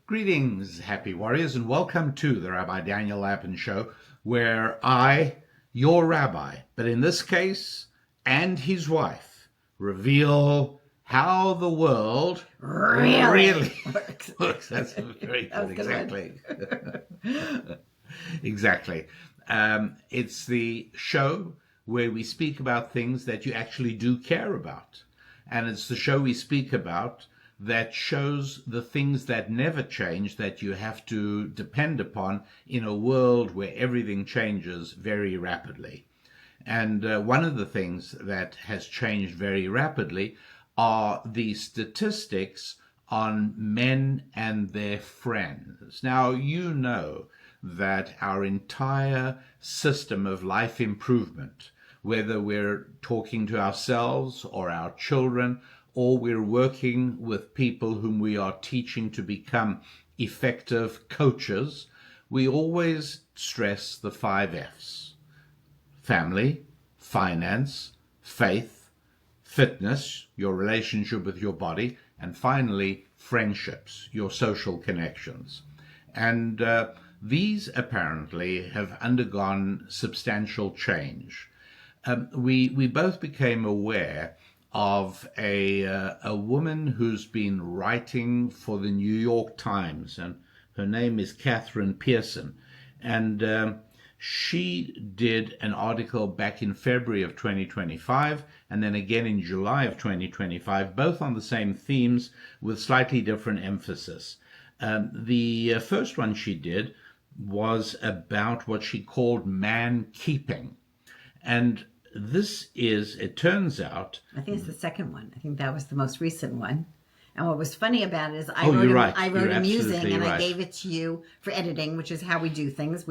Greetings, happy warriors, and welcome to the Rabbi Daniel Lapin Show, where I, your rabbi, but in this case, and his wife, reveal how the world really works. That's very good, exactly. Exactly. It's the show where we speak about things that you actually do care about. And it's the show we speak about that shows the things that never change, that you have to depend upon in a world where everything changes very rapidly. And one of the things that has changed very rapidly are the statistics on men and their friends. Now, you know that our entire system of life improvement, whether we're talking to ourselves or our children, or we're working with people whom we are teaching to become effective coaches, we always stress the 5 F's: family, finance, faith, fitness, your relationship with your body, and finally, friendships, your social connections. And these apparently have undergone substantial change. We both became aware of a woman who's been writing for the New York Times, and her name is Catherine Pearson. And she did an article back in February of 2025, and then again in July of 2025, both on the same themes with slightly different emphasis. The first one she did was about what she called man-keeping. And this is, it turns out... I think it's the second one. I think that was the most recent one. And what was funny about it is I wrote a musing and I gave it to you for editing, which is how we do things.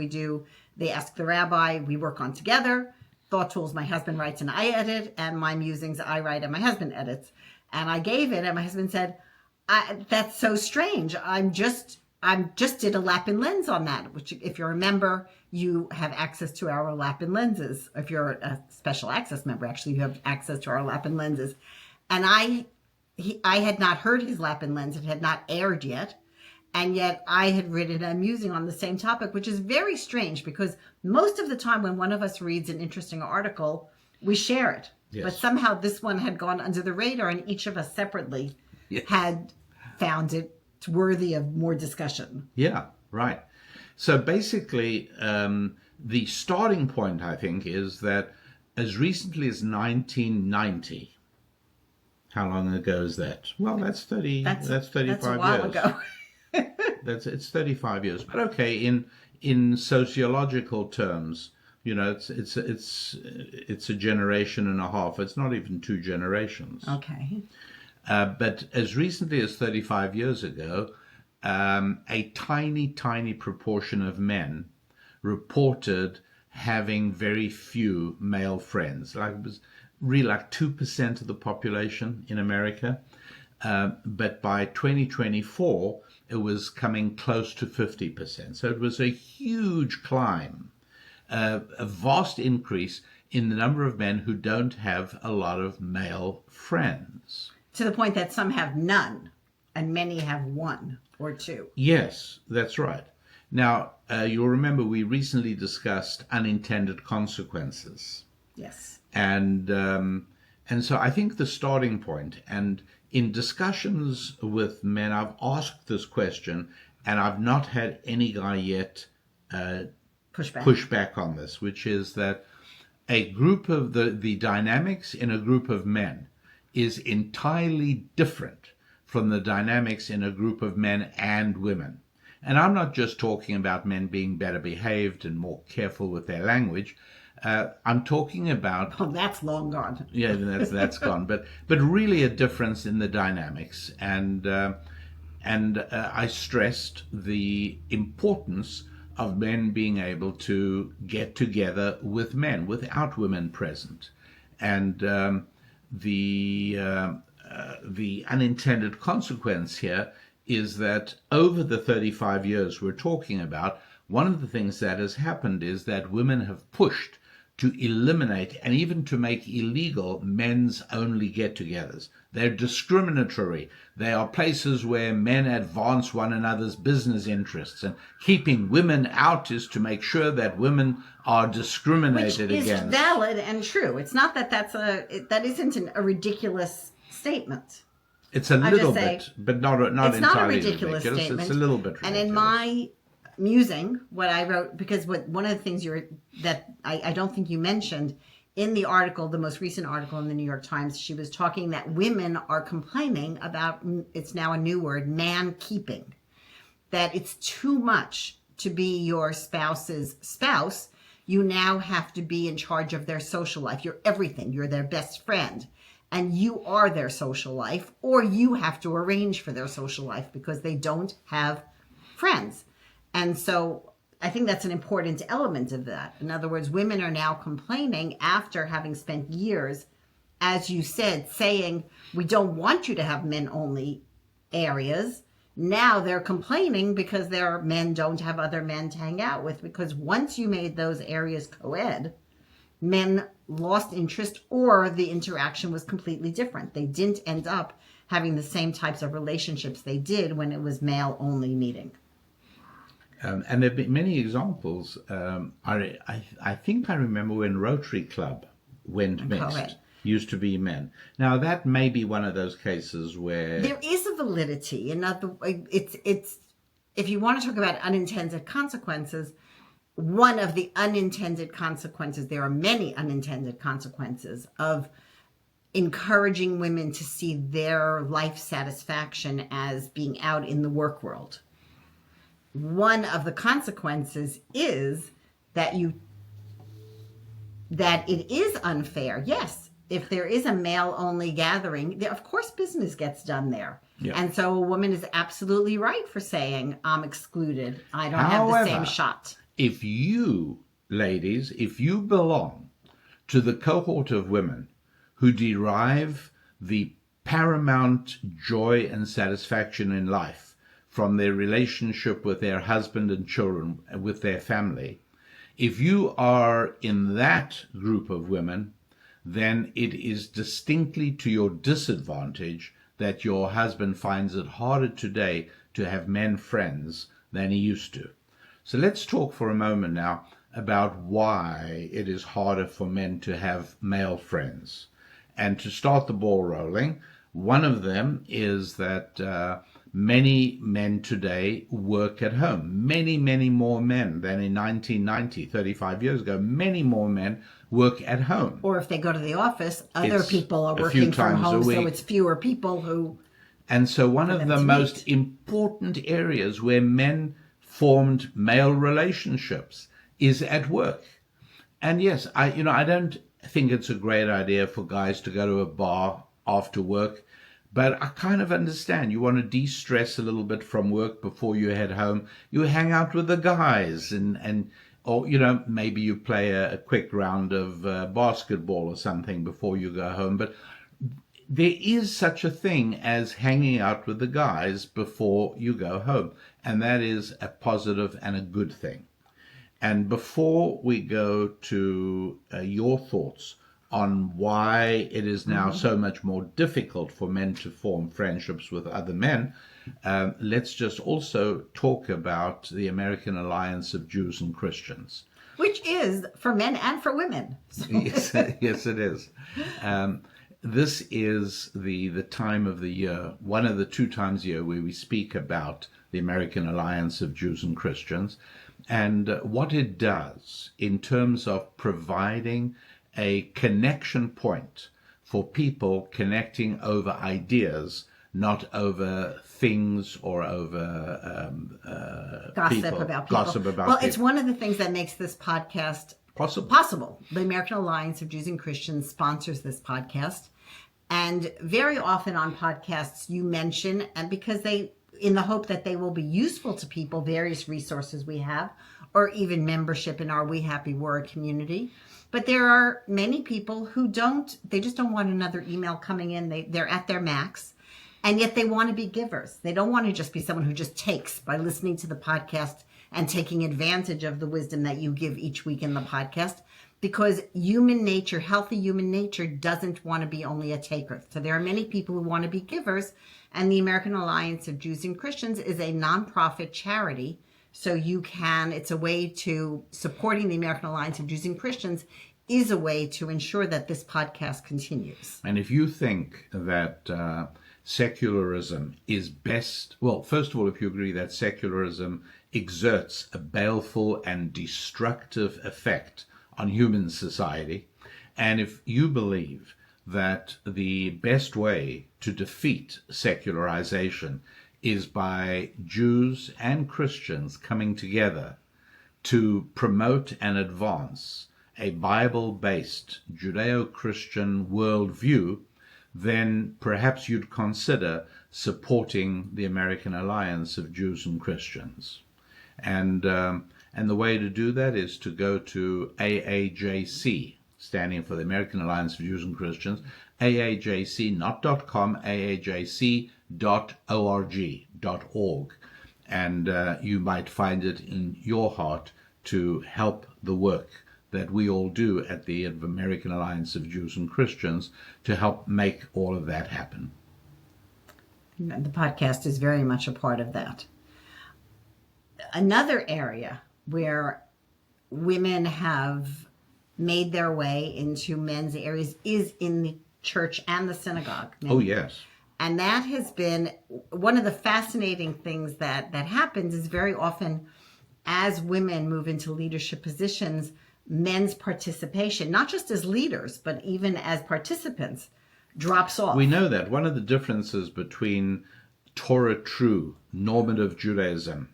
They ask the rabbi, we work on together. Thought tools, my husband writes and I edit, and my musings I write and my husband edits. And I gave it and my husband said, that's so strange. I just did a Lapin lens on that, which if you remember, you have access to our Lapin lenses. If you're a special access member, actually, you have access to our Lapin lenses. And I had not heard his Lapin lens. It had not aired yet. And yet I had written a musing on the same topic, which is very strange because most of the time when one of us reads an interesting article, we share it. Yes. But somehow this one had gone under the radar and each of us separately had found it worthy of more discussion. Yeah, right. So basically, the starting point, I think, is that as recently as 1990, how long ago is that? Well, that's 35 that's a while years. Ago. It's 35 years. But okay, in sociological terms, you know, it's a generation and a half. It's not even 2 generations. Okay. But as recently as 35 years ago, a tiny proportion of men reported having very few male friends. Like it was really like 2% of the population in America. But by 2024, it was coming close to 50%. So it was a huge climb, a vast increase in the number of men who don't have a lot of male friends. To the point that some have none, and many have 1 or 2. Yes, that's right. Now, you'll remember we recently discussed unintended consequences. Yes. And so I think the starting point, and in discussions with men, I've asked this question, and I've not had any guy yet push back on this, which is that a group of the dynamics in a group of men is entirely different from the dynamics in a group of men and women. And I'm not just talking about men being better behaved and more careful with their language. I'm talking about... Oh, that's long gone. Yeah, that's gone. But really a difference in the dynamics. And I stressed the importance of men being able to get together with men without women present. And the unintended consequence here is that over the 35 years we're talking about, one of the things that has happened is that women have pushed to eliminate and even to make illegal men's only get-togethers. They're discriminatory. They are places where men advance one another's business interests, and keeping women out is to make sure that women are discriminated against. Which is valid and true. It's not that that isn't a ridiculous statement. It's a little bit, but not entirely it's not a ridiculous statement. It's a little bit ridiculous. And in my musing, what I wrote, because one of the things that I don't think you mentioned in the article, the most recent article in the New York Times, she was talking that women are complaining about, it's now a new word, man keeping. That it's too much to be your spouse's spouse. You now have to be in charge of their social life. You're everything. You're their best friend. And you are their social life, or you have to arrange for their social life because they don't have friends. And so I think that's an important element of that. In other words, women are now complaining after having spent years, as you said, saying, we don't want you to have men-only areas. Now they're complaining because their men don't have other men to hang out with, because once you made those areas co-ed, men lost interest or the interaction was completely different. They didn't end up having the same types of relationships they did when it was male-only meeting. And there have been many examples. I think I remember when Rotary Club went mixed, used to be men. Now that may be one of those cases where there is a validity. It's if you want to talk about unintended consequences, one of the unintended consequences, there are many unintended consequences of encouraging women to see their life satisfaction as being out in the work world. One of the consequences is that it is unfair. Yes, if there is a male-only gathering, of course business gets done there. Yeah. And so a woman is absolutely right for saying, I'm excluded. I don't have the same shot. If you, ladies, if you belong to the cohort of women who derive the paramount joy and satisfaction in life from their relationship with their husband and children, with their family, if you are in that group of women, then it is distinctly to your disadvantage that your husband finds it harder today to have men friends than he used to. So let's talk for a moment now about why it is harder for men to have male friends. And to start the ball rolling, one of them is that many men today work at home. Many, many more men than in 1990, 35 years ago. Many more men work at home. Or if they go to the office, other people are working from home, so it's fewer people who... And so one of the most important areas where men formed male relationships is at work. And yes, I don't think it's a great idea for guys to go to a bar after work, but I kind of understand. You want to de-stress a little bit from work before you head home. You hang out with the guys or maybe you play a quick round of basketball or something before you go home. But there is such a thing as hanging out with the guys before you go home, and that is a positive and a good thing. And before we go to your thoughts on why it is now so much more difficult for men to form friendships with other men, let's just also talk about the American Alliance of Jews and Christians. Which is for men and for women. Yes, it is. This is the time of the year, one of the 2 times a year where we speak about the American Alliance of Jews and Christians and what it does in terms of providing a connection point for people connecting over ideas, not over things or over gossip about people. Well, it's one of the things that makes this podcast possible. The American Alliance of Jews and Christians sponsors this podcast. And very often on podcasts you mention, and because in the hope that they will be useful to people, various resources we have, or even membership in our We Happy Word community. But there are many people who they just don't want another email coming in. They're at their max, and yet they want to be givers. They don't want to just be someone who just takes by listening to the podcast and taking advantage of the wisdom that you give each week in the podcast. because human nature, healthy human nature, doesn't want to be only a taker. So there are many people who want to be givers, and the American Alliance of Jews and Christians is a nonprofit charity. So it's a way to, supporting the American Alliance of Jews and Christians is a way to ensure that this podcast continues. And if you think that secularism is best, well, first of all, if you agree that secularism exerts a baleful and destructive effect on human society, and if you believe that the best way to defeat secularization is by Jews and Christians coming together to promote and advance a Bible-based Judeo-Christian worldview, then perhaps you'd consider supporting the American Alliance of Jews and Christians. And the way to do that is to go to AAJC, standing for the American Alliance of Jews and Christians, AAJC, not .com, AAJC.org. And you might find it in your heart to help the work that we all do at the American Alliance of Jews and Christians to help make all of that happen. The podcast is very much a part of that. Another area where women have made their way into men's areas is in the church and the synagogue. Oh, yes. And that has been one of the fascinating things that happens is very often as women move into leadership positions, men's participation, not just as leaders, but even as participants, drops off. We know that. One of the differences between Torah true, normative Judaism,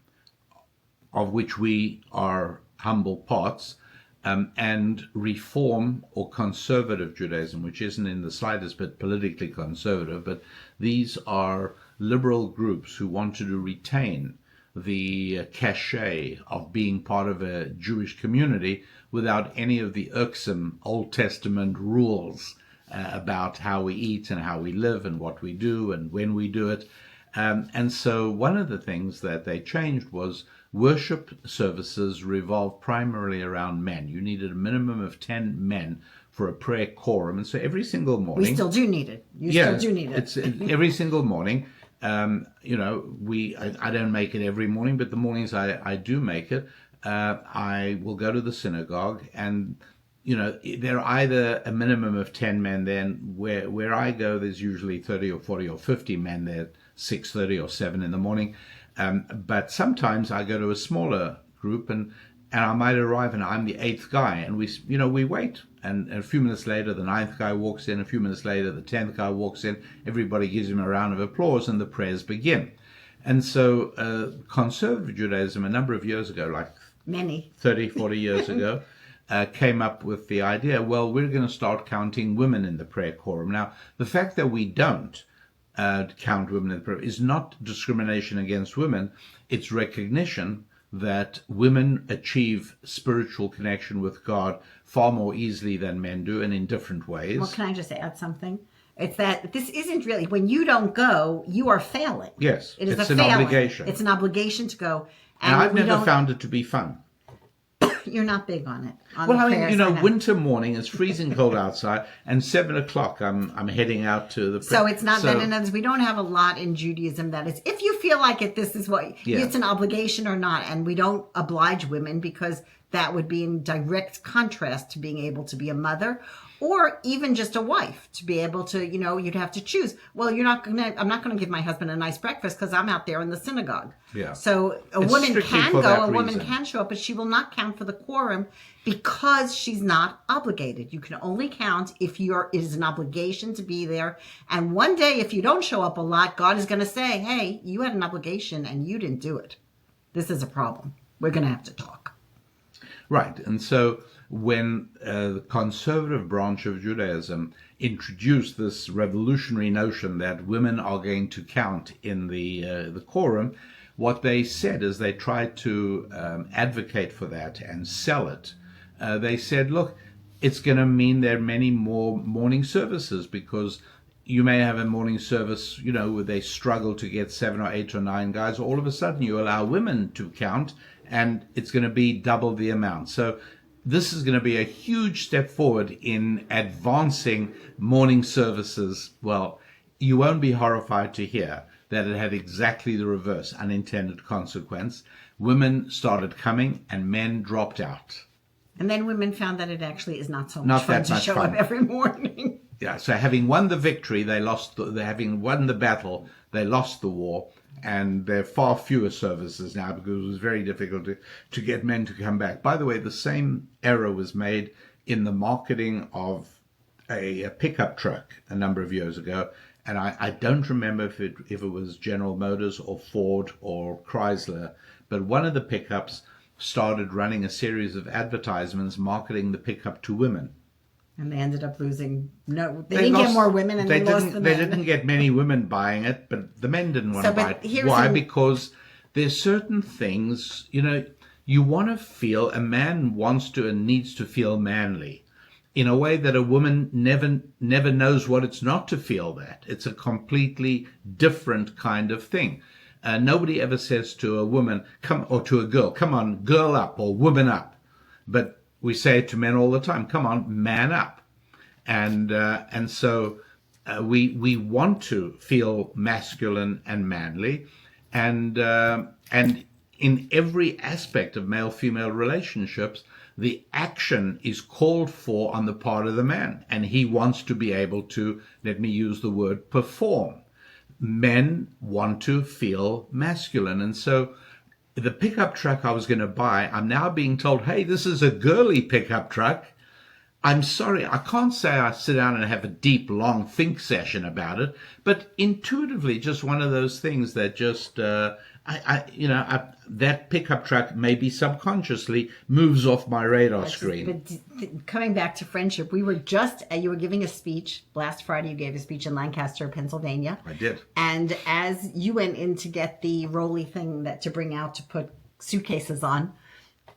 of which we are humble parts, and Reform or conservative Judaism, which isn't in the slightest bit politically conservative, but these are liberal groups who wanted to retain the cachet of being part of a Jewish community without any of the irksome Old Testament rules about how we eat and how we live and what we do and when we do it. And so one of the things that they changed was worship services revolved primarily around men. You needed a minimum of 10 men for a prayer quorum. And so every single morning... We still do need it. Still do need it. It's every single morning. I don't make it every morning, but the mornings I do make it. I will go to the synagogue, and there are either a minimum of 10 men there, and where I go, there's usually 30 or 40 or 50 men there, 6:30 or 7 in the morning. But sometimes I go to a smaller group, and I might arrive, and I'm the 8th guy, and we wait, and a few minutes later, the 9th guy walks in. A few minutes later, the 10th guy walks in. Everybody gives him a round of applause, and the prayers begin. And so, conservative Judaism, a number of years ago, like many 30, 40 years ago, came up with the idea, well, we're going to start counting women in the prayer quorum. Now, the fact that we don't count women in the prayer is not discrimination against women. It's recognition that women achieve spiritual connection with God far more easily than men do, and in different ways. Well, can I just add something? It's that this isn't really, when you don't go, you are failing. Yes, it is it's an obligation. It's an obligation to go. And I've never found it to be fun. You're not big on it. Winter morning, it's freezing cold outside, and 7 o'clock I'm heading out to the... So it's not that, in others, we don't have a lot in Judaism that is, if you feel like it, this is what, it's an obligation or not, and we don't oblige women because that would be in direct contrast to being able to be a mother or even just a wife, to be able to, you'd have to choose. Well, I'm not going to give my husband a nice breakfast because I'm out there in the synagogue. Yeah. So a woman can go, a woman can show up, but she will not count for the quorum because she's not obligated. You can only count if it is an obligation to be there. And one day, if you don't show up a lot, God is going to say, hey, you had an obligation and you didn't do it. This is a problem. We're going to have to talk. Right. And so when the conservative branch of Judaism introduced this revolutionary notion that women are going to count in the quorum, what they said is they tried to advocate for that and sell it. They said, look, it's going to mean there are many more morning services, because you may have a morning service, where they struggle to get 7 or 8 or 9 guys. All of a sudden you allow women to count, and it's going to be double the amount. So this is going to be a huge step forward in advancing morning services. Well, you won't be horrified to hear that it had exactly the reverse unintended consequence. Women started coming and men dropped out. And then women found that it actually is not so much fun to show up every morning. Yeah, so having won the victory, having won the battle, they lost the war. And there are far fewer services now because it was very difficult to get men to come back. By the way, the same error was made in the marketing of a pickup truck a number of years ago. And I don't remember if it was General Motors or Ford or Chrysler, but one of the pickups started running a series of advertisements marketing the pickup to women. And they ended up losing. No, they didn't get more women, and they lost the men. They didn't get many women buying it, but the men didn't want to buy it. Why? Because there's certain things, you want to feel, a man wants to and needs to feel manly in a way that a woman never knows what it's not to feel that. It's a completely different kind of thing. Nobody ever says to a woman, or to a girl, come on, girl up or woman up. But we say it to men all the time, come on, man up. And so we want to feel masculine and manly. And in every aspect of male-female relationships, the action is called for on the part of the man. And he wants to be able to, let me use the word, perform. Men want to feel masculine. And so the pickup truck I was going to buy, I'm now being told, hey, this is a girly pickup truck. I'm sorry, I can't say I sit down and have a deep, long think session about it, but intuitively, just one of those things that just, that pickup truck maybe subconsciously moves off my radar screen. But coming back to friendship, you were giving a speech last Friday. You gave a speech in Lancaster, Pennsylvania. I did. And as you went in to get the rolly thing to bring out to put suitcases on,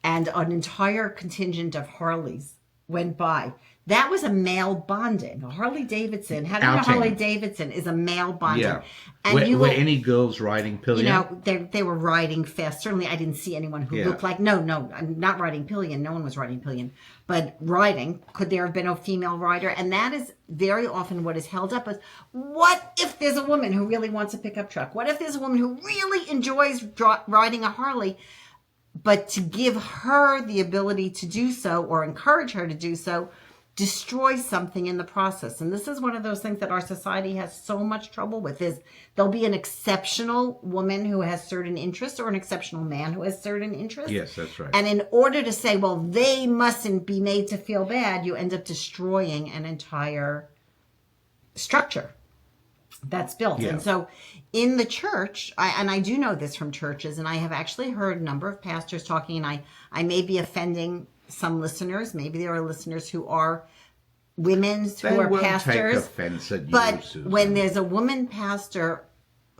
and an entire contingent of Harleys went by. That was a male bonding. A Harley Davidson, having a Harley Davidson is a male bonding. Yeah. And were any girls riding pillion? They were riding fast. Certainly I didn't see anyone who looked like, no, I'm not riding pillion. No one was riding pillion. But riding, could there have been a female rider? And that is very often what is held up as, what if there's a woman who really wants a pickup truck? What if there's a woman who really enjoys riding a Harley? But to give her the ability to do so or encourage her to do so destroys something in the process. And this is one of those things that our society has so much trouble with, is there'll be an exceptional woman who has certain interests or an exceptional man who has certain interests. Yes, that's right. And in order to say, well, they mustn't be made to feel bad, you end up destroying an entire structure that's built. Yeah. And so in the church, I do know this from churches, and I have actually heard a number of pastors talking, and I may be offending some listeners. Maybe there are listeners who are women who are pastors. Take offense at you, but Susan. When there's a woman pastor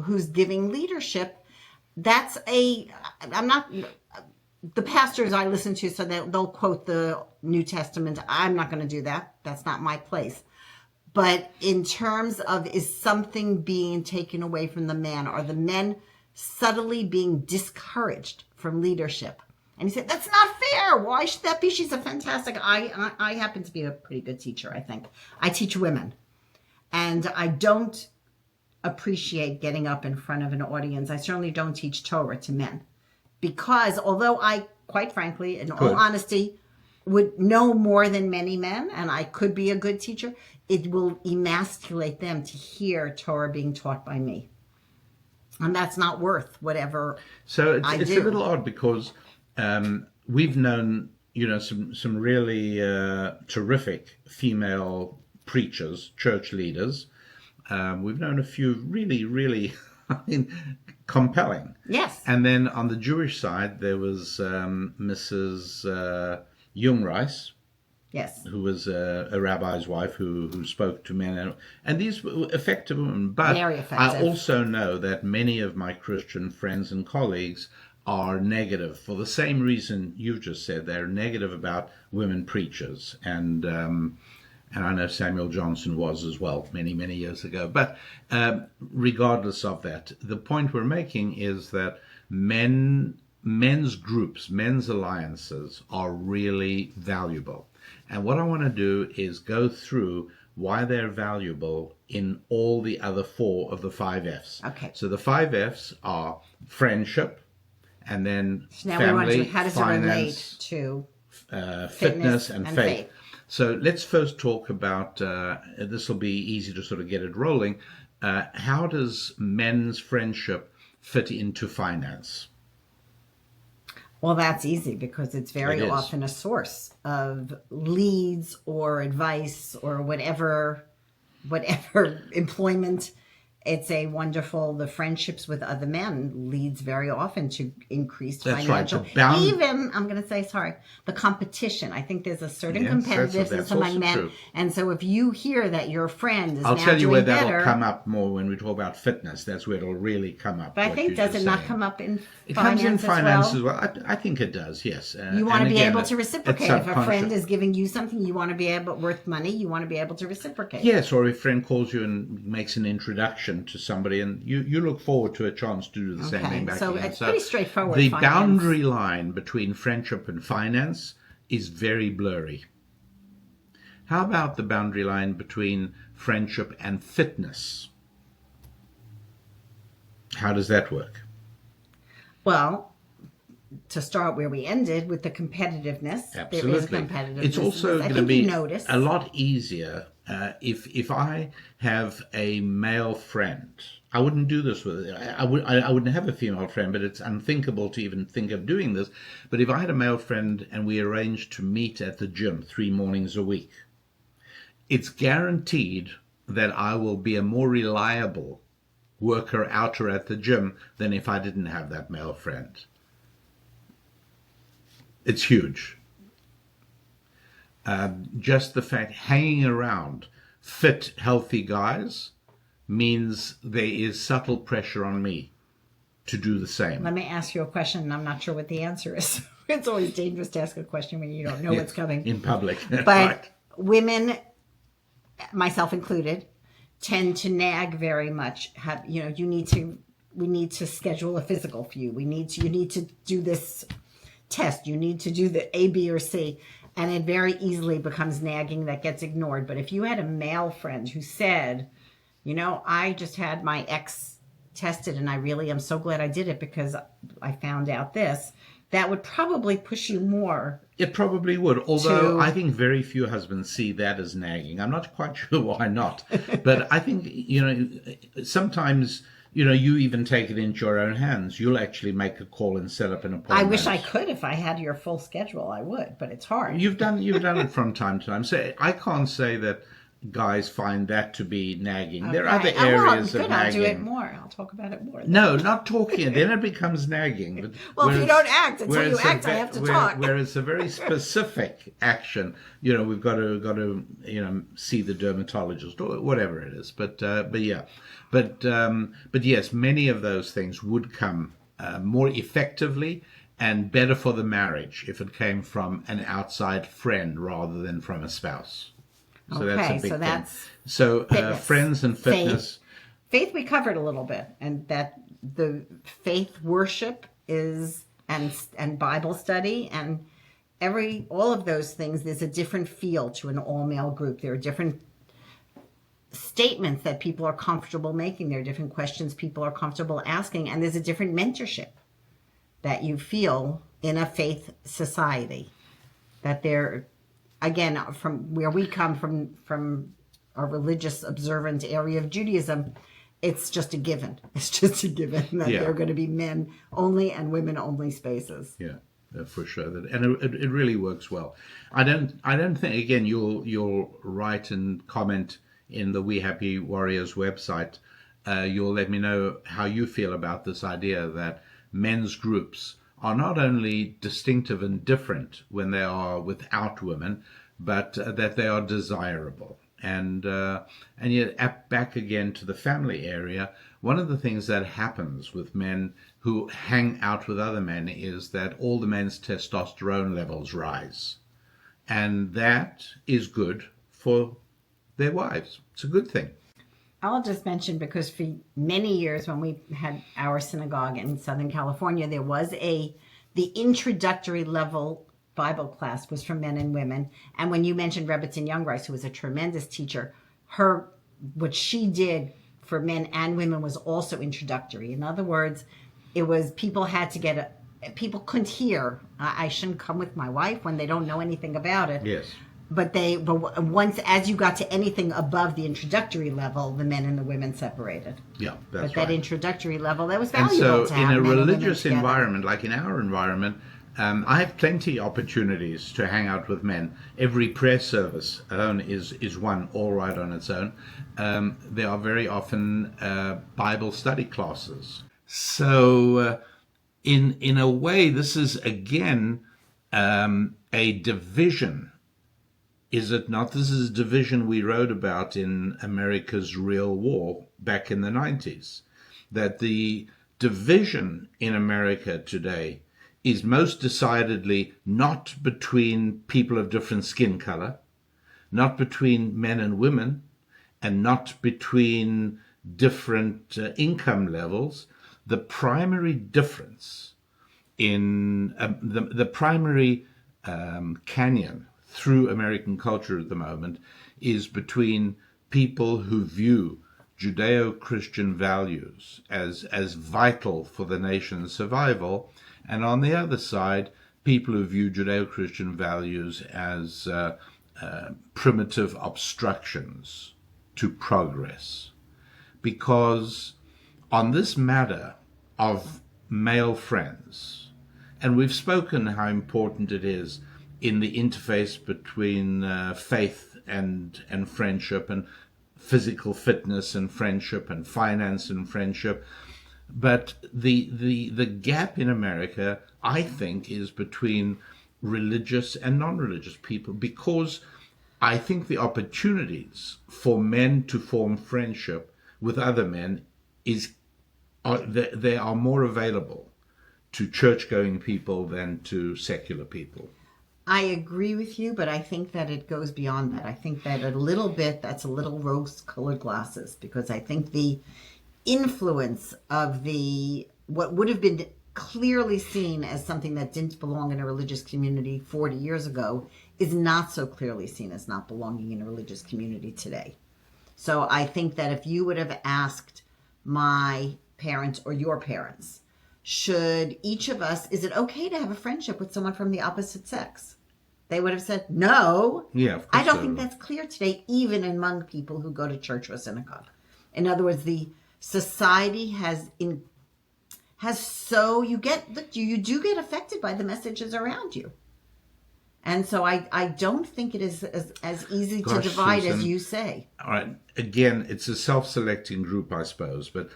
who's giving leadership, I'm not, the pastors I listen to, so they'll quote the New Testament. I'm not going to do that. That's not my place. But in terms of, is something being taken away from the man? Are the men subtly being discouraged from leadership? And he said, that's not fair. Why should that be? She's a fantastic, I happen to be a pretty good teacher, I think. I teach women. And I don't appreciate getting up in front of an audience. I certainly don't teach Torah to men. Because although I, quite frankly, in all honesty, would know more than many men, and I could be a good teacher, it will emasculate them to hear Torah being taught by me. And that's not worth whatever I do. It's a little odd because we've known, some really terrific female preachers, church leaders. We've known a few really, really compelling. Yes. And then on the Jewish side, there was Mrs. Jungreis. Yes. Who was a rabbi's wife who spoke to men. And these were effective women. But very effective. I also know that many of my Christian friends and colleagues are negative for the same reason you've just said. They're negative about women preachers. And I know Samuel Johnson was as well many, many years ago. But regardless of that, the point we're making is that men men's groups, men's alliances are really valuable. And what I want to do is go through why they're valuable in all the other 4 of the 5 F's. Okay. So the 5 F's are friendship, and then now family, how does finance, it relate to fitness and faith. faith. So let's first talk about, this will be easy to sort of get it rolling. How does men's friendship fit into finance? Well, that's easy because it's very often a source of leads or advice or whatever employment. It's a wonderful, the friendships with other men leads very often to increased financial. Right. Even, I'm going to say, the competition. I think there's a certain competitiveness among men. True. And so if you hear that your friend is I'll tell you where that'll better, come up more when we talk about fitness. That's where it'll really come up. But I think, does it not come up in it finance comes in finance as well? well? I think it does, yes. You want to be able to reciprocate. If a friend is giving you something, you want to be able, worth money, you want to be able to reciprocate. Yes, or if a friend calls you and makes an introduction to somebody, and you look forward to a chance to do the same thing back so again. It's pretty straightforward. The boundary line between friendship and finance is very blurry. How about the boundary line between friendship and fitness? How does that work? Well, to start where we ended with the competitiveness, absolutely. There is competitiveness. It's also going to be a lot easier if I have a male friend. I wouldn't do this with it. I wouldn't have a female friend, but it's unthinkable to even think of doing this. But if I had a male friend and we arranged to meet at the gym 3 mornings a week, it's guaranteed that I will be a more reliable worker outer at the gym than if I didn't have that male friend. It's huge. Just the fact hanging around fit, healthy guys means there is subtle pressure on me to do the same. Let me ask you a question, and I'm not sure what the answer is. It's always dangerous to ask a question when you don't know what's coming. In public. But right. Women, myself included, tend to nag very much. We need to schedule a physical for you. You need to do this test. You need to do the A, B, or C. And it very easily becomes nagging that gets ignored. But if you had a male friend who said, I just had my ex tested and I really am so glad I did it because I found out this, that would probably push you more. It probably would, although I think very few husbands see that as nagging. I'm not quite sure why not. But I think, sometimes, you even take it into your own hands. You'll actually make a call and set up an appointment. I wish I could. If I had your full schedule, I would, but it's hard. You've done it from time to time. So I can't say that guys find that to be nagging. Okay. There are other areas of nagging. I'll do it more. I'll talk about it more. No, not talking. Then it becomes nagging. Well, if you don't act, until you act, I have to talk. Where it's a very specific action. We've got to see the dermatologist or whatever it is. But yes, many of those things would come more effectively and better for the marriage if it came from an outside friend rather than from a spouse. So okay, that's a big thing. So friends and fitness. Faith we covered a little bit, and that the faith worship is and Bible study and all of those things. There's a different feel to an all male group. There are different statements that people are comfortable making. There are different questions people are comfortable asking, and there's a different mentorship that you feel in a faith society. That there. Again, from where we come from a religious observant area of Judaism, it's just a given. It's just a given that there are going to be men only and women only spaces. Yeah, for sure. And it really works well. I don't think, again, you'll write and comment in the We Happy Warriors website. You'll let me know how you feel about this idea that men's groups are not only distinctive and different when they are without women, but that they are desirable. And yet, back again to the family area, one of the things that happens with men who hang out with other men is that all the men's testosterone levels rise. And that is good for their wives. It's a good thing. I'll just mention, because for many years when we had our synagogue in Southern California, there was a the introductory level Bible class was for men and women. And when you mentioned Rebbitzin Youngrice, who was a tremendous teacher, what she did for men and women was also introductory. In other words, it was people had to people couldn't hear, I shouldn't come with my wife when they don't know anything about it. Yes. But once, as you got to anything above the introductory level, the men and the women separated. Yeah, that's right. But that introductory level, that was valuable. And so to have in a men and religious women environment, like in our environment, I have plenty opportunities to hang out with men. Every prayer service alone is one all right on its own. There are very often Bible study classes. So in a way, this is again a division. Is it not? This is a division we wrote about in America's Real War back in the 90s. That the division in America today is most decidedly not between people of different skin color, not between men and women, and not between different income levels. The primary difference in the primary canyon through American culture at the moment is between people who view Judeo-Christian values as vital for the nation's survival, and on the other side, people who view Judeo-Christian values as primitive obstructions to progress. Because on this matter of male friends, and we've spoken how important it is in the interface between faith and friendship, and physical fitness and friendship, and finance and friendship. But the gap in America, I think, is between religious and non-religious people, because I think the opportunities for men to form friendship with other men they are more available to church-going people than to secular people. I agree with you, but I think that it goes beyond that. I think that that's a little rose-colored glasses, because I think the influence of what would have been clearly seen as something that didn't belong in a religious community 40 years ago is not so clearly seen as not belonging in a religious community today. So I think that if you would have asked my parents or your parents, should each of us, is it okay to have a friendship with someone from the opposite sex? They would have said no. Yeah, of course. I don't think that's clear today, even among people who go to church or synagogue. In other words, the society you do get affected by the messages around you. And so I don't think it is as easy to divide, Susan, as you say. All right. Again, it's a self-selecting group, I suppose, but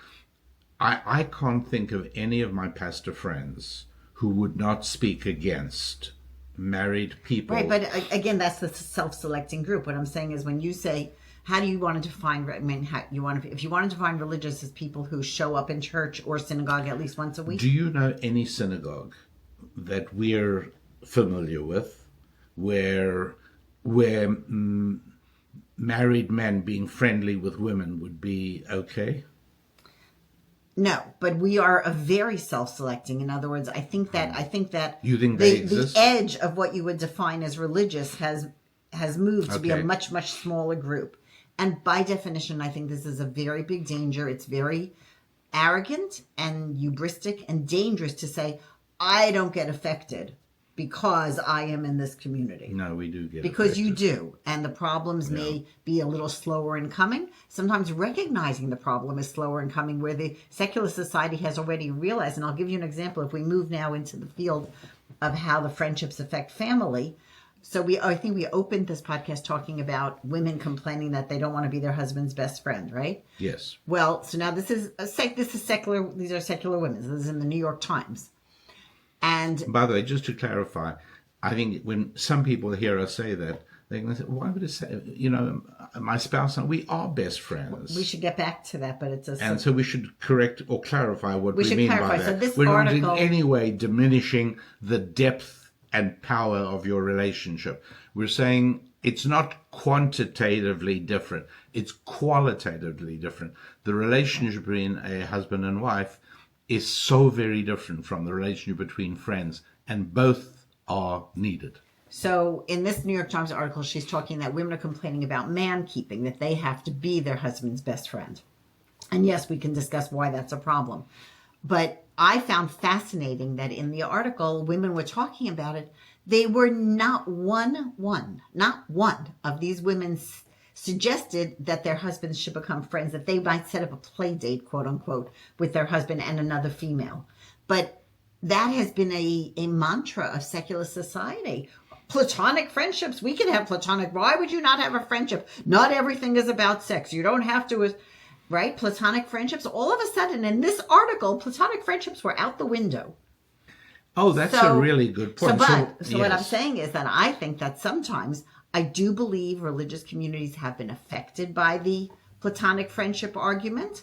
I can't think of any of my pastor friends who would not speak against married people. Right, but again, that's the self-selecting group. What I'm saying is, when you say, how do you want to define, if you want to define religious as people who show up in church or synagogue at least once a week? Do you know any synagogue that we're familiar with where married men being friendly with women would be okay? No, but we are a very self-selecting. In other words, I think that you think the edge of what you would define as religious has moved to be a much, much smaller group. And by definition, I think this is a very big danger. It's very arrogant and hubristic and dangerous to say, I don't get affected because I am in this community. No, we do get because affected. You do. And the problems may be a little slower in coming. Sometimes recognizing the problem is slower in coming, where the secular society has already realized. And I'll give you an example. If we move now into the field of how the friendships affect family. So I think we opened this podcast talking about women complaining that they don't want to be their husband's best friend, right? Yes. Well, so now this is secular. These are secular women. This is in the New York Times. And by the way, just to clarify, I think when some people hear us say that, they're going to say, why would it say, my spouse and we are best friends? We should get back to that, but it's and so we should correct or clarify what we mean by that. So this We're article, not in any way diminishing the depth and power of your relationship. We're saying it's not quantitatively different. It's qualitatively different. The relationship between a husband and wife is so very different from the relationship between friends, and both are needed. So in this New York Times article, she's talking that women are complaining about man keeping, that they have to be their husband's best friend. And yes, we can discuss why that's a problem. But I found fascinating that in the article, women were talking about it. They were not one of these women suggested that their husbands should become friends, that they might set up a play date, quote unquote, with their husband and another female. But that has been a mantra of secular society. Platonic friendships. We can have platonic. Why would you not have a friendship? Not everything is about sex. You don't have to, right? Platonic friendships. All of a sudden, in this article, platonic friendships were out the window. Oh, that's a really good point. So what I'm saying is that I think that sometimes I do believe religious communities have been affected by the platonic friendship argument.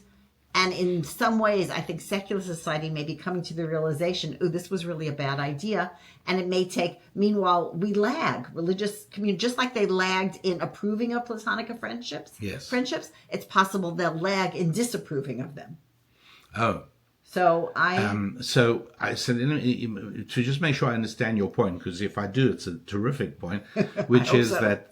And in some ways, I think secular society may be coming to the realization, oh, this was really a bad idea. And it may take, meanwhile, we lag. Religious communities, just like they lagged in approving of platonic friendships, it's possible they'll lag in disapproving of them. Oh. So I said, to just make sure I understand your point, because if I do, it's a terrific point, which is that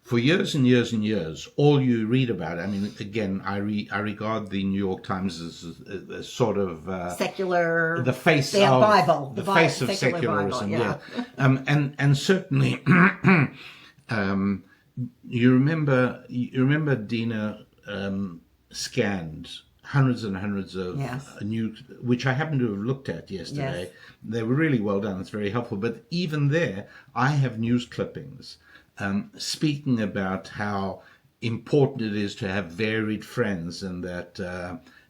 for years and years and years, all you read about, I mean, again, I regard the New York Times as a sort of secular, the face of Bible, the face of secularism, Bible, yeah. And certainly, you remember Dina scanned hundreds and hundreds of new, which I happen to have looked at yesterday. Yes. They were really well done. It's very helpful. But even there, I have news clippings speaking about how important it is to have varied friends, and that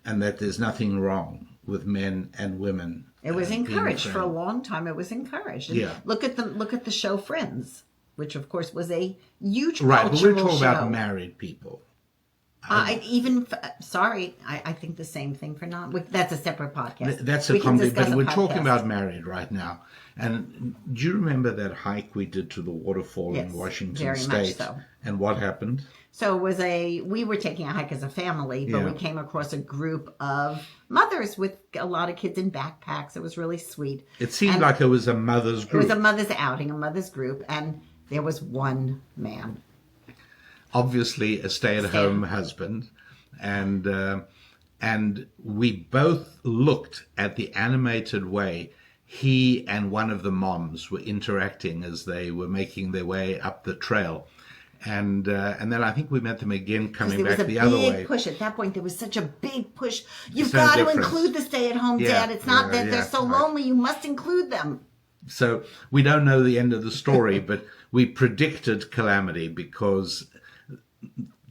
there's nothing wrong with men and women. It was encouraged for a long time. It was encouraged. And look at the show Friends, which of course was a huge cultural but we're talking about married people. I think the same thing for that's a separate podcast. That's a complete, but we're talking about married right now. And do you remember that hike we did to the waterfall in Washington State? Very much so. And what happened? So we were taking a hike as a family, but we came across a group of mothers with a lot of kids in backpacks. It was really sweet. It seemed like it was a mother's group. It was a mother's outing, a mother's group, and there was one man. Obviously a stay-at-home husband, and we both looked at the animated way he and one of the moms were interacting as they were making their way up the trail, and then I think we met them again coming back the other way. There was a big push at that point. There was such a big push. You've got to include the stay-at-home dad. It's not that they're so lonely. You must include them. So we don't know the end of the story, but we predicted calamity because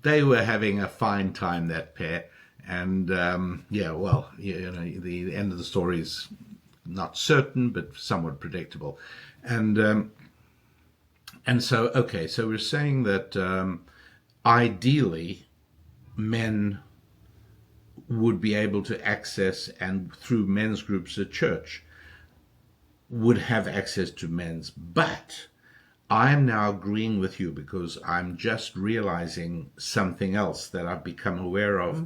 they were having a fine time, that pair, and the end of the story is not certain, but somewhat predictable, and so we're saying that ideally, men would be able to access, and through men's groups at church, would have access to men's, but I'm now agreeing with you because I'm just realizing something else that I've become aware of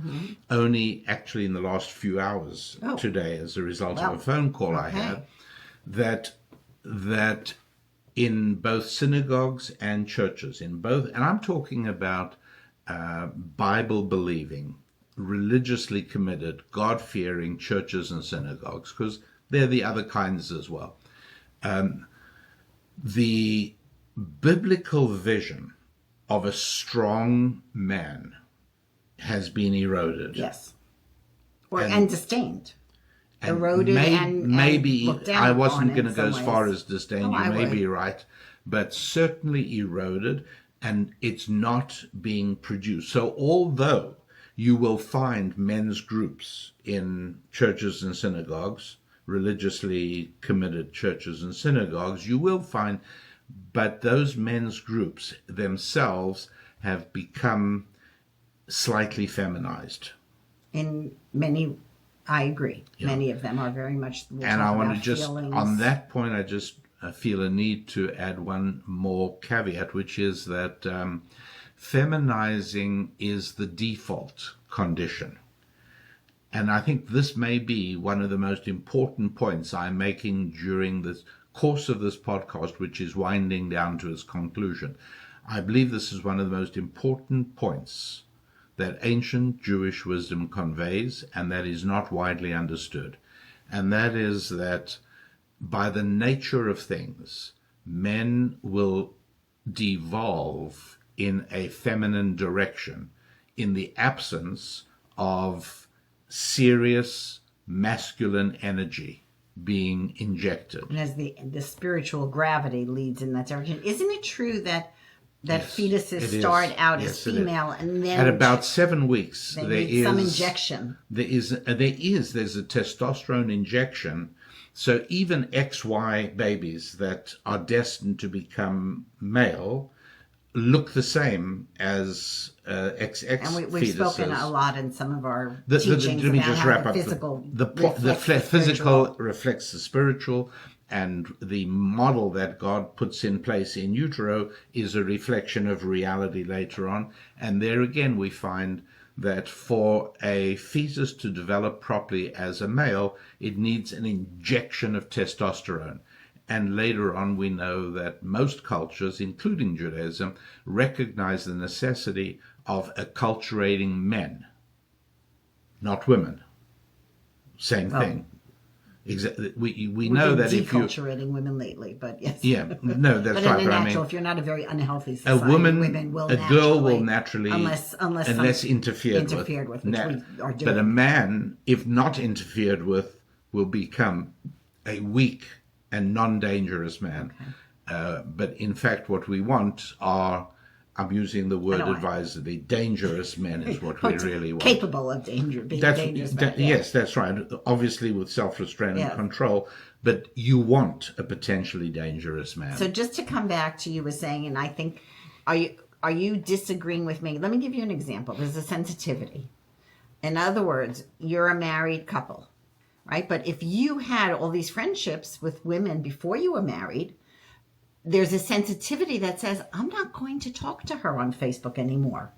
only actually in the last few hours today as a result of a phone call I had, that in both synagogues and churches, and I'm talking about Bible-believing, religiously committed, God-fearing churches and synagogues, because they're the other kinds as well. The biblical vision of a strong man has been eroded. Yes. And disdained. Eroded and maybe looked down I wasn't going to go as ways. far as disdain. You may be right, but certainly eroded, and it's not being produced. So although you will find men's groups in churches and synagogues, religiously committed churches and synagogues, you will find, but those men's groups themselves have become slightly feminized. In many, I agree. Yeah. Many of them are very much. And I want to just, on that point, I just feel a need to add one more caveat, which is that feminizing is the default condition. and I think this may be one of the most important points I'm making during the course of this podcast, which is winding down to its conclusion. I believe this is one of the most important points that ancient Jewish wisdom conveys, and that is not widely understood. And that is that by the nature of things, men will devolve in a feminine direction in the absence of serious masculine energy being injected. And as the spiritual gravity leads in that direction. Isn't it true that Yes, fetuses start out as female and then at about 7 weeks there is some injection? There's a testosterone injection. So even XY babies that are destined to become male look the same as XX and we've fetuses. spoken a lot in some of our teachings let me about just how wrap the up. physical The physical reflects the spiritual, and the model that God puts in place in utero is a reflection of reality later on. And there again we find that for a fetus to develop properly as a male, it needs an injection of testosterone. And later on, we know that most cultures, including Judaism, recognize the necessity of acculturating men, not women. Same thing. Exactly. We know that if you deculturating women lately, but yes, no, that's but right. In a natural, if you're not a very unhealthy society, girl will naturally, unless interfered with, which we are doing. But a man, if not interfered with, will become a weak and non-dangerous man. Okay. But in fact, what we want are, I'm using the word advisedly, dangerous men is what we really want. Capable of being dangerous men. Yes, that's right. Obviously with self-restraint and control, but you want a potentially dangerous man. So just to come back to you were saying, and I think, are you disagreeing with me? Let me give you an example. There's a sensitivity. In other words, you're a married couple, right? But if you had all these friendships with women before you were married, there's a sensitivity that says, I'm not going to talk to her on Facebook anymore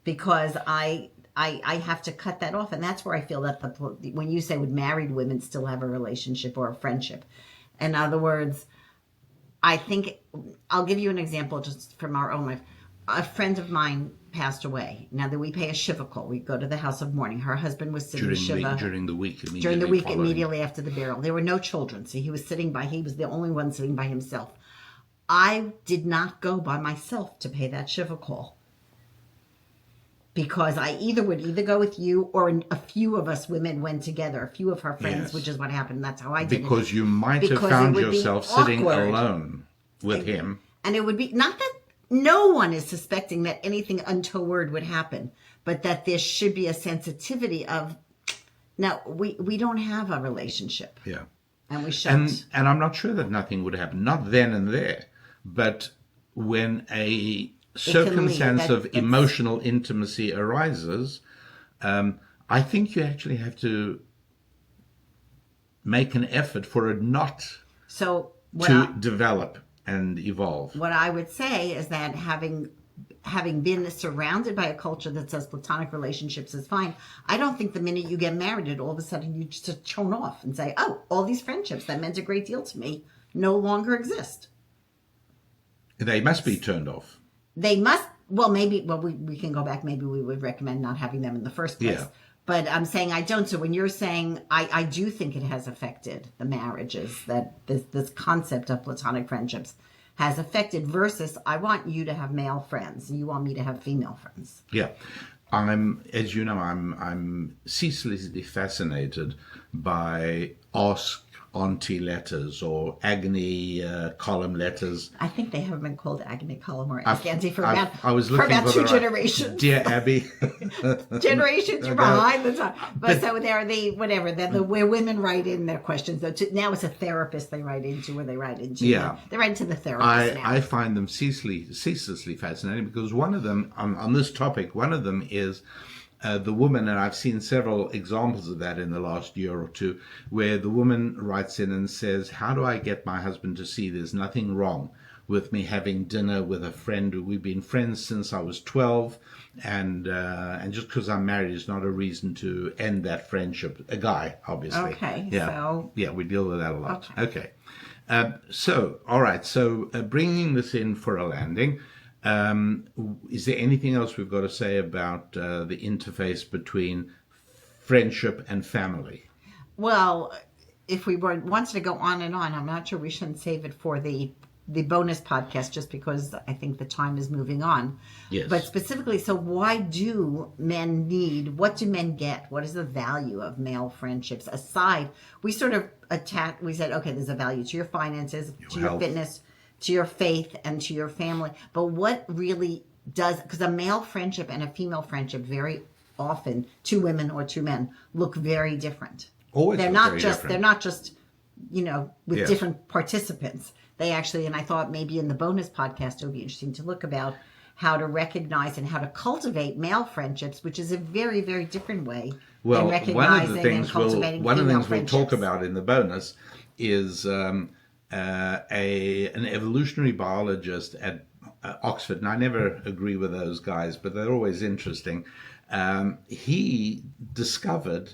because I have to cut that off. And that's where I feel that when you say would married women still have a relationship or a friendship? In other words, I think, I'll give you an example just from our own life. A friend of mine passed away. Now that we pay a shiva call, we go to the house of mourning. Her husband was sitting shiva during the week immediately after the burial. There were no children, so he was the only one sitting by himself. I did not go by myself to pay that shiva call because I would go with you, or a few of us women went together, a few of her friends, which is what happened. That's how I did it. Because you might have found yourself sitting alone with him. And it would be, not that no one is suspecting that anything untoward would happen, but that there should be a sensitivity of, no, we don't have a relationship. Yeah. And we shouldn't. And I'm not sure that nothing would happen, not then and there, but when a circumstance of emotional intimacy arises, I think you actually have to make an effort for it not to develop and evolve. What I would say is that having been surrounded by a culture that says platonic relationships is fine, I don't think the minute you get married, all of a sudden you just tone off and say, oh, all these friendships that meant a great deal to me no longer exist. They must be turned off. They must. Well, we can go back. Maybe we would recommend not having them in the first place. Yeah. But I'm saying I don't. So when you're saying, I do think it has affected the marriages, that this concept of platonic friendships has affected, versus I want you to have male friends and you want me to have female friends. Yeah. As you know, I'm ceaselessly fascinated by Ask Auntie letters or Agony column letters. I think they haven't been called Agony column or Ask Auntie for about 2 generations. Dear Abby. Generations, you're behind the time. But so they're where women write in their questions. Now it's a therapist they write into, or they write into. Yeah. They write into the therapist now. I find them ceaselessly fascinating because one of them, on this topic, one of them is the woman, and I've seen several examples of that in the last year or two, where the woman writes in and says, how do I get my husband to see there's nothing wrong with me having dinner with a friend who we've been friends since I was 12, and just because I'm married is not a reason to end that friendship. A guy, obviously. Okay. Yeah. So yeah, we deal with that a lot. Okay. So, all right. So, bringing this in for a landing, is there anything else we've got to say about the interface between friendship and family? Well, if we wanted to go on and on, I'm not sure we shouldn't save it for the bonus podcast, just because I think the time is moving on. Yes. But specifically, so why do men need, what do men get? What is the value of male friendships? Aside, we sort of we said, okay, there's a value to your finances, to your fitness, to your faith, and to your family. But what really does, because a male friendship and a female friendship very often, two women or two men, look very different. Always they're look not very just different. they're not just, with Yes. different participants. They actually, and I thought maybe in the bonus podcast it would be interesting to look about how to recognize and how to cultivate male friendships, which is a very, very different way than recognizing and cultivating one of the female things we'll friendships. talk about in the bonus is an evolutionary biologist at Oxford, and I never agree with those guys, but they're always interesting. He discovered,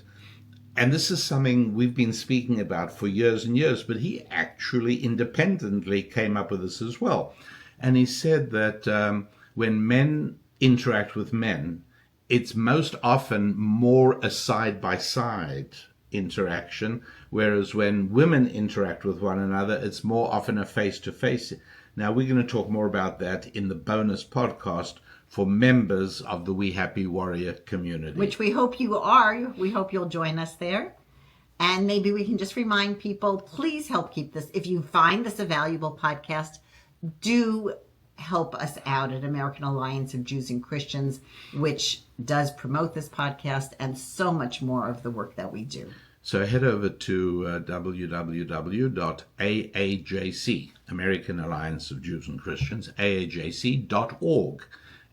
and this is something we've been speaking about for years and years, but he actually independently came up with this as well. And he said that when men interact with men, it's most often more a side-by-side interaction, whereas when women interact with one another, it's more often a face-to-face. Now, we're going to talk more about that in the bonus podcast for members of the We Happy Warrior community. Which we hope you are. We hope you'll join us there. And maybe we can just remind people, please help keep this. If you find this a valuable podcast, do help us out at American Alliance of Jews and Christians, which does promote this podcast and so much more of the work that we do. So head over to www.aajc, American Alliance of Jews and Christians, aajc.org,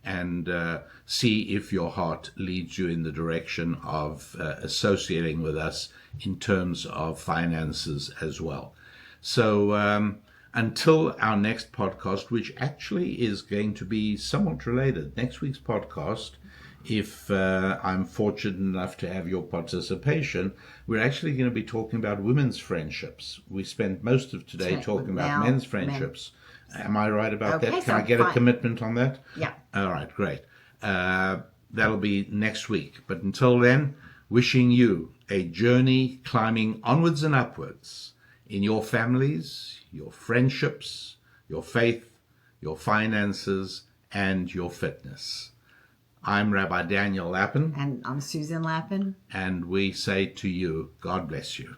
and see if your heart leads you in the direction of associating with us in terms of finances as well. So until our next podcast, which actually is going to be somewhat related, next week's podcast, if I'm fortunate enough to have your participation, we're actually going to be talking about women's friendships. We spent most of today talking about men's friendships. Am I right about that? Can I get a commitment on that? Yeah. All right, great. That'll be next week. But until then, wishing you a journey climbing onwards and upwards in your families, your friendships, your faith, your finances, and your fitness. I'm Rabbi Daniel Lapin. And I'm Susan Lapin. And we say to you, God bless you.